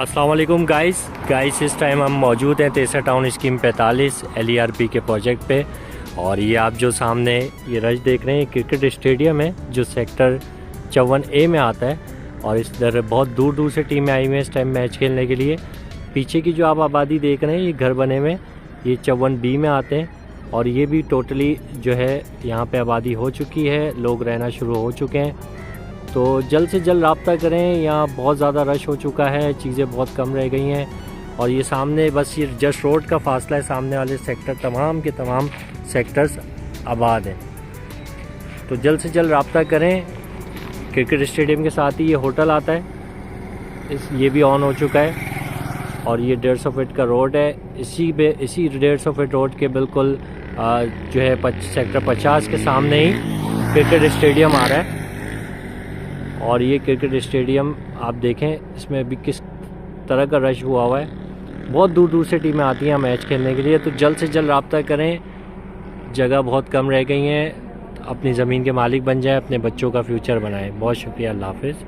अस्सलाम वालेकुम गाइस इस टाइम हम मौजूद हैं तेसरा टाउन स्कीम 45 LERP के प्रोजेक्ट पे। और ये आप जो सामने ये रश देख रहे हैं क्रिकेट स्टेडियम है जो सेक्टर 54A में आता है। और इस तरह बहुत दूर दूर से टीमें आई हुई हैं इस टाइम मैच खेलने के लिए। पीछे की जो आप आबादी देख रहे हैं ये घर बने हुए ये 54B में आते हैं। और ये भी टोटली जो है यहाँ पे आबादी हो चुकी है, लोग रहना शुरू हो चुके हैं। तो जल्द से जल्द रब्ता करें, यहाँ बहुत ज़्यादा रश हो चुका है, चीज़ें बहुत कम रह गई हैं। और ये सामने बस ये जस्ट रोड का फासला है, सामने वाले सेक्टर तमाम के तमाम सेक्टर्स आबाद हैं। तो जल्द से जल्द रब्ता करें। क्रिकेट स्टेडियम के साथ ही ये होटल आता है, ये भी ऑन हो चुका है। और ये 150 फीट का रोड है, इसी 150 फीट रोड के बिल्कुल जो है सेक्टर 50 के सामने ही क्रिकेट स्टेडियम आ रहा है। और ये क्रिकेट स्टेडियम आप देखें इसमें अभी किस तरह का रश हुआ है। बहुत दूर दूर से टीमें आती हैं मैच खेलने के लिए। तो जल्द से जल्द रब्ता करें, जगह बहुत कम रह गई हैं। अपनी ज़मीन के मालिक बन जाएं, अपने बच्चों का फ्यूचर बनाएं। बहुत शुक्रिया, अल्लाह हाफ़िज़।